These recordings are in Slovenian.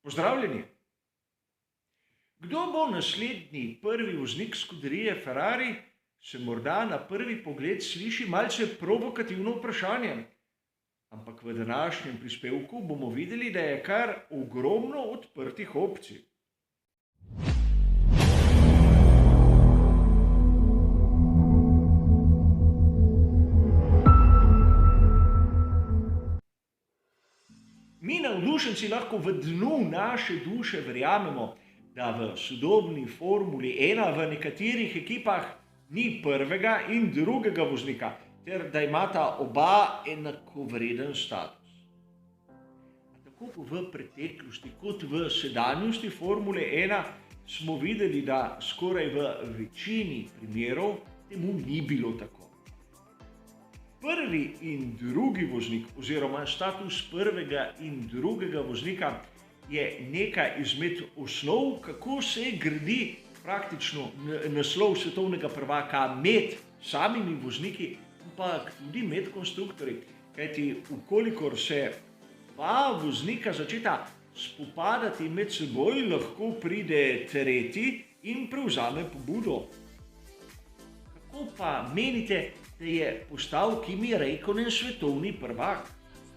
Pozdravljeni! Kdo bo naslednji prvi voznik Scuderie Ferrari, se morda na prvi pogled sliši malce provokativno vprašanje. Ampak v današnjem prispevku bomo videli, da je kar ogromno odprtih opcij. Mi navdušenci lahko v dnu naše duše verjamemo, da v sodobni Formuli 1 v nekaterih ekipah ni prvega in drugega voznika, ter da imata oba enakovreden status. Tako v preteklosti kot v sedanjosti Formule 1 smo videli, da skoraj v večini primerov temu ni bilo tako. Prvi in drugi voznik oziroma status prvega in drugega voznika je nekaj izmed osnov, kako se gradi praktično naslov svetovnega prvaka med samimi vozniki, ampak tudi med konstruktorji. Kajti ukolikor se dva voznika začeta spopadati med seboj, lahko pride tretji in prevzame pobudo. Kako pa menite, da je postal Kimi Räikkönen svetovni prvak?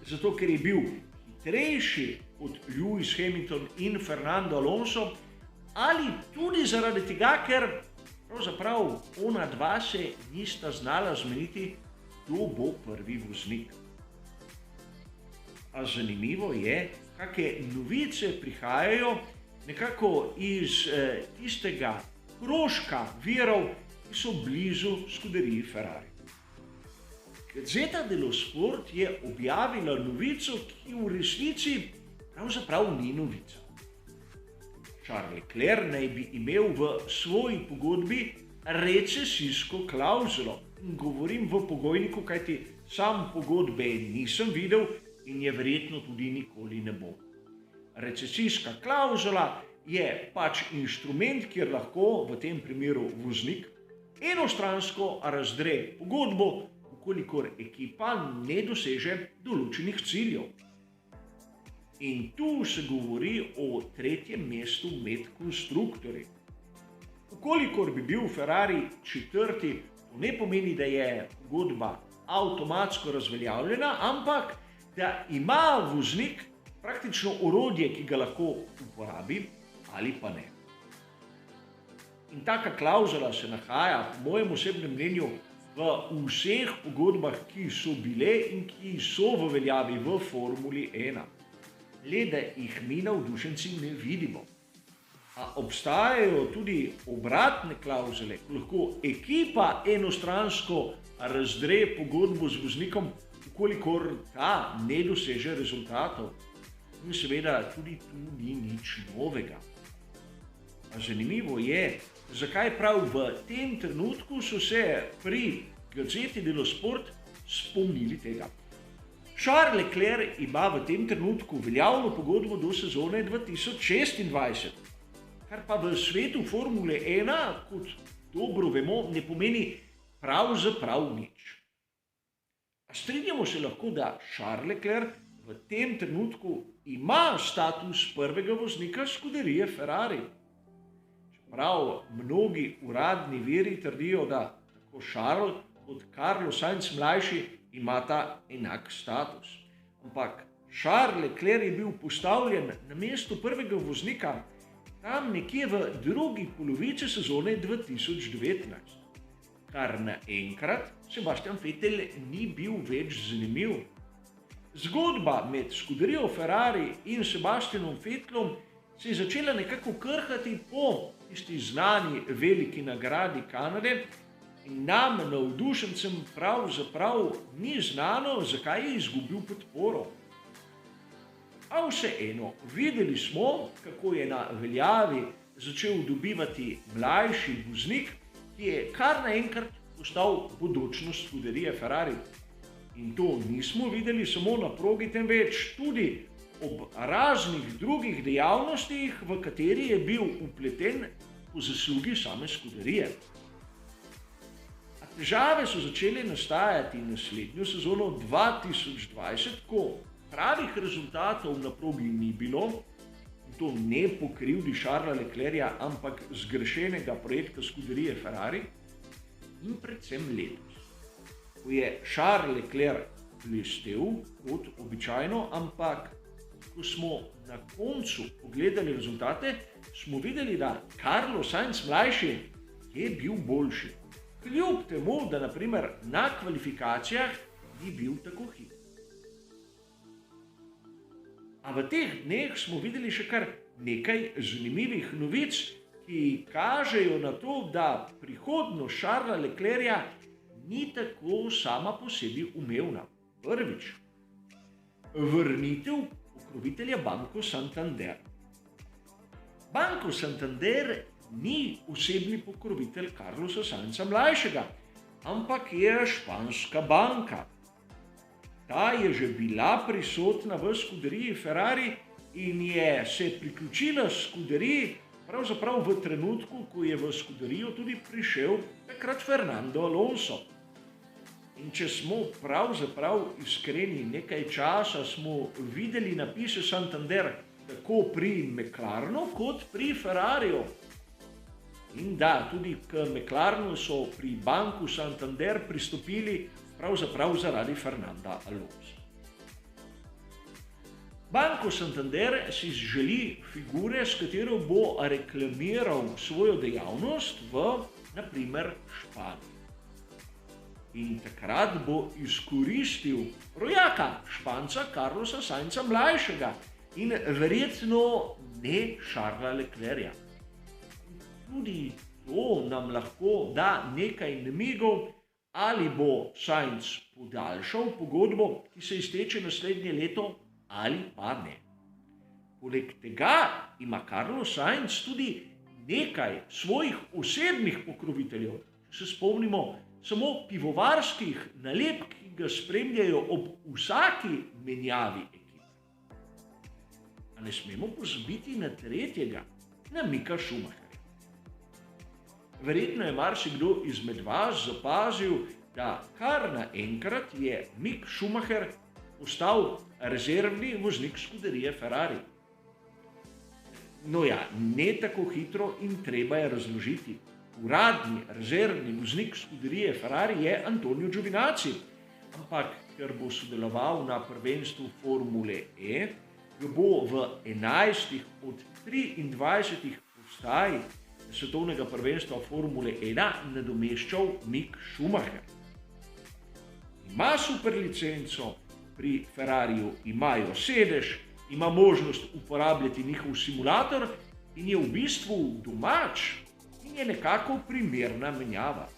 Zato, ker je bil hitrejši od Lewis Hamilton in Fernando Alonso, ali tudi zaradi tega, ker pravzaprav ona dva se nista znala zmeniti, kdo bo prvi voznik. A zanimivo je, kakšne novice prihajajo nekako iz tistega krožka virov, ki so blizu Scuderii Ferrari. Gazzetta dello Sport je objavila novico, ki v resnici pravzaprav ni novica. Charles Leclerc naj bi imel v svoji pogodbi recesijsko klavzulo. Govorim v pogojniku, kajti sam pogodbe nisem videl in je verjetno tudi nikoli ne bo. Recesijska klavzula je pač inštrument, kjer lahko v tem primeru voznik enostransko razdre pogodbo, kolikor ekipa ne doseže določenih ciljev. In tu se govori o tretjem mestu med konstruktorji. Ukolikor bi bil Ferrari četrti, to ne pomeni, da je pogodba avtomatsko razveljavljena, ampak da ima voznik praktično orodje, ki ga lahko uporabi ali pa ne. In taka klavzula se nahaja, po mojem osebnem mnenju, v vseh pogodbah, ki so bile in ki so v veljavi v Formuli 1. Le da jih mi navdušenci ne vidimo. A obstajajo tudi obratne klavzule, ko lahko ekipa enostransko razdre pogodbo z voznikom, ukolikor ta ne doseže rezultatov. In seveda tudi tu ni nič novega. A zanimivo je, zakaj prav v tem trenutku so se pri Gazzeti dello Sport spomnili tega. Charles Leclerc ima v tem trenutku veljavno pogodbo do sezone 2026, kar pa v svetu Formule 1, kot dobro vemo, ne pomeni pravzaprav nič. A strinjamo se lahko, da Charles Leclerc v tem trenutku ima status prvega voznika Scuderie Ferrari. Prav mnogi uradni viri trdijo, da tako Charles kot Carlos Sainz mlajši imata enak status. Ampak Charles Leclerc je bil postavljen na mesto prvega voznika tam nekje v drugi polovici sezone 2019. Kar naenkrat Sebastian Vettel ni bil več zanimiv. Zgodba med Scuderijo Ferrari in Sebastianom Vettelom se je začela nekako krhati po tisti znani veliki nagradi Kanade in nam, navdušencem, pravzaprav ni znano, zakaj je izgubil podporo. A vseeno, videli smo, kako je na veljavi začel dobivati mlajši voznik, ki je kar naenkrat postal bodočnost Scuderie Ferrari. In to nismo videli samo na progi, temveč tudi ob raznih drugih dejavnostih, v kateri je bil vpleten po zaslugi same Scuderije. A težave so začele nastajati naslednjo sezono 2020, ko pravih rezultatov na progi ni bilo, to ne po krivdi Charlesa Leclerca, ampak zgrešenega projekta Scuderie Ferrari in predvsem letos, ko je Charles Leclerc blestel kot običajno, ampak ko smo na koncu pogledali rezultate, smo videli, da Carlos Sainz mlajši je bil boljši. Kljub temu, da naprimer na kvalifikacijah ni bil tako hiter. A v teh dneh smo videli še kar nekaj zanimivih novic, ki kažejo na to, da prihodnost Charlesa Leclerca ni tako sama po sebi umevna. Prvič, vrnitev pokrovitelja Banco Santander. Banco Santander ni osebni pokrovitelj Carlosa Sainza mlajšega, ampak je španska banka. Ta je že bila prisotna v Scuderii Ferrari in je se priključila Scuderii pravzaprav v trenutku, ko je v Scuderijo tudi prišel takrat Fernando Alonso. In če smo pravzaprav iskreni, nekaj časa smo videli napise Santander tako pri McLarenu kot pri Ferrariju. In da, tudi k McLarenu so pri Banku Santander pristopili pravzaprav zaradi Fernanda Alonso. Banco Santander si želi figure, s katero bo reklamiral svojo dejavnost v, naprimer, Španiji. In takrat bo izkoristil rojaka Španca Carlosa Sainza mlajšega in verjetno ne Charlesa Leclerca. Tudi to nam lahko da nekaj namigov, ali bo Sainz podaljšal pogodbo, ki se izteče naslednje leto, ali pa ne. Poleg tega ima Carlos Sainz tudi nekaj svojih osebnih pokroviteljev. Če se spomnimo samo pivovarskih nalepk, ki ga spremljajo ob vsaki menjavi ekipe. A ne smemo pozabiti na tretjega, na Micka Schumacherja. Verjetno je marsikdo izmed vas zapazil, da kar naenkrat je Mick Schumacher postal rezervni voznik Scuderie Ferrari. No ja, ne tako hitro in treba je razložiti. Uradni rezervni voznik Scuderie Ferrari je Antonio Giovinazzi, ampak ker bo sodeloval na prvenstvu Formule E, ga bo v 11 od 23 postaj svetovnega prvenstva Formule 1 nadomeščal Mick Schumacher. Ima super licenco, pri Ferrariju imajo sedež, ima možnost uporabljati njihov simulator in je v bistvu domač in je nekako primerna menjava.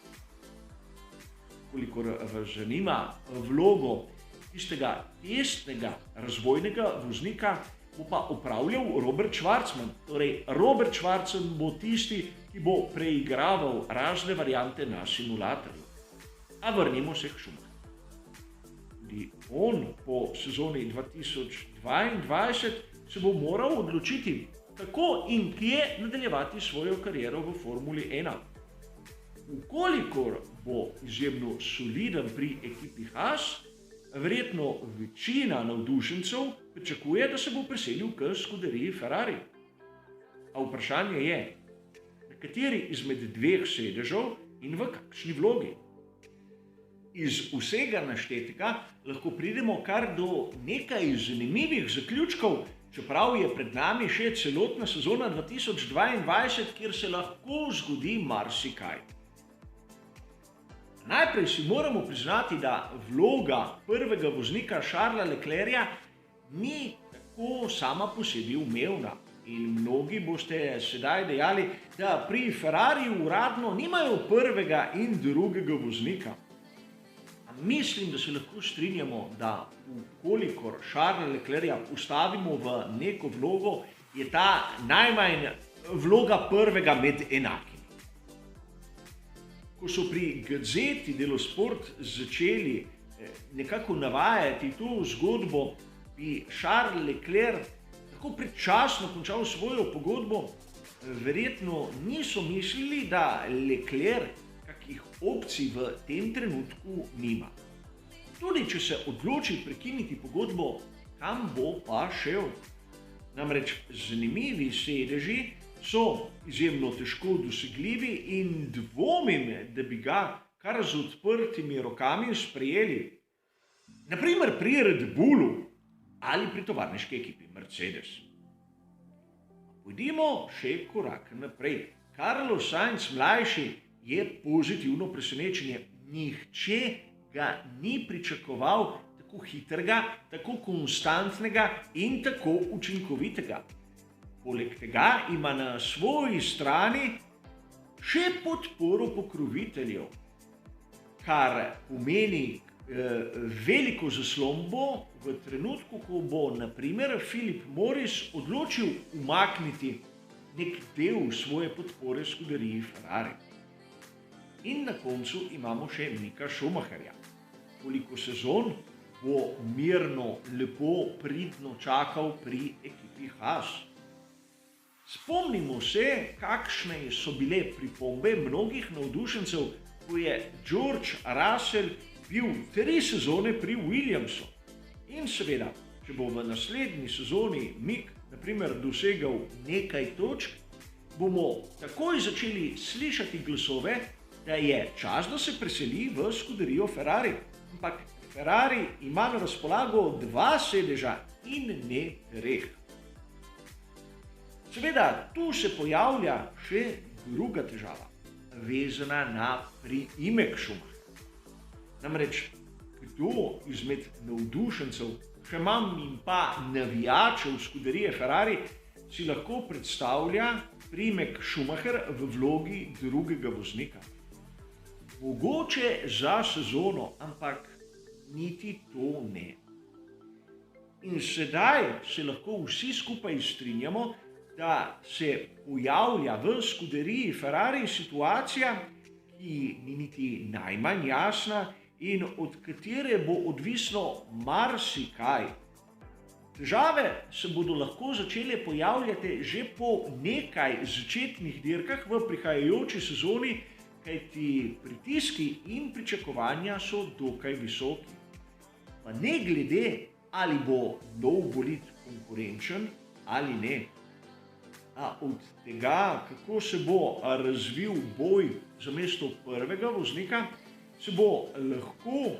Kolikor vas zanima vlogo tistega testnega razvojnega voznika, bo pa opravljal Robert Schwarzman. Torej, Robert Schwarzman bo tisti, ki bo preigraval razne variante na simulatorju. A vrnimo se k Schumacherju. Tudi on po sezoni 2022 se bo moral odločiti, kako in kje nadaljevati svojo kariero v Formuli 1. Ukolikor bo izjemno soliden pri ekipi Haas, verjetno večina navdušencev pričakuje, da se bo preselil k Scuderii Ferrari. A vprašanje je, na kateri izmed dveh sedežev in v kakšni vlogi. Iz vsega naštetega lahko pridemo kar do nekaj zanimivih zaključkov, čeprav je pred nami še celotna sezona 2022, kjer se lahko zgodi marsikaj. Najprej si moramo priznati, da vloga prvega voznika Charlesa Leclerca ni tako sama po sebi umevna. In mnogi boste sedaj dejali, da pri Ferrariju uradno nimajo prvega in drugega voznika. A mislim, da se lahko strinjamo, da ukolikor Charlesa Leclerca postavimo v neko vlogo, je ta najmanj vloga prvega med enakimi. Ko so pri Gazeti dello Sport začeli nekako navajati to zgodbo, bi Charles Leclerc tako predčasno končal svojo pogodbo, verjetno niso mislili, da Leclerc kakih opcij v tem trenutku nima. Tudi če se odloči prekiniti pogodbo, kam bo pa šel? Namreč zanimivi sedeži so izjemno težko dosegljivi in dvomim, da bi ga kar z odprtimi rokami sprejeli. Naprimer pri Red Bullu ali pri tovarniški ekipi Mercedes. Pojdimo še korak naprej. Carlos Sainz mlajši je pozitivno presenečenje. Nihče ga ni pričakoval tako hitrega, tako konstantnega in tako učinkovitega. Poleg tega ima na svoji strani še podporo pokroviteljev, kar pomeni veliko zaslombo v trenutku, ko bo na primer Philip Morris odločil umakniti nek del svoje podpore skuderiji Ferrari. In na koncu imamo še Micka Schumacherja. Koliko sezon bo mirno, lepo, pridno čakal pri ekipi Haas. Spomnimo se, kakšne so bile pripombe mnogih navdušencev, ko je George Russell bil 3 sezone pri Williamsu. In seveda, če bo v naslednji sezoni Mick na primer dosegal nekaj točk, bomo takoj začeli slišati glasove, da je čas, da se preseli v skuderijo Ferrari. Ampak Ferrari ima na razpolago 2 sedeža in ne 3. Seveda, tu se pojavlja še druga težava, vezana na priimek Schumacher. Namreč, kdo izmed navdušencev, še manj in pa navijačev skuderije Ferrari, si lahko predstavlja priimek Schumacher v vlogi drugega voznika? Mogoče za sezono, ampak niti to ne. In sedaj se lahko vsi skupaj strinjamo, da se pojavlja v skuderiji Ferrari situacija, ki ni niti najmanj jasna in od katere bo odvisno marsikaj. Težave se bodo lahko začele pojavljati že po nekaj začetnih dirkah v prihajajoči sezoni, kajti pritiski in pričakovanja so dokaj visoki. Pa ne glede, ali bo nov bolid konkurenčen ali ne. A od tega, kako se bo razvil boj za mesto prvega voznika, se bo lahko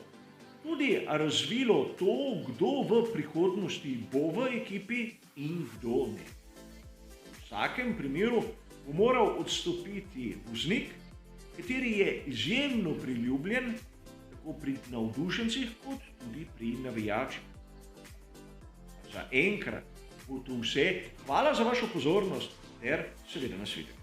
tudi razvilo to, kdo v prihodnosti bo v ekipi in kdo ne. V vsakem primeru bo moral odstopiti voznik, kateri je izjemno priljubljen, tako pri navdušencih, kot tudi pri navijačih. Za enkrat bo to vse. Hvala za vašo pozornost ter seveda nasvidenje.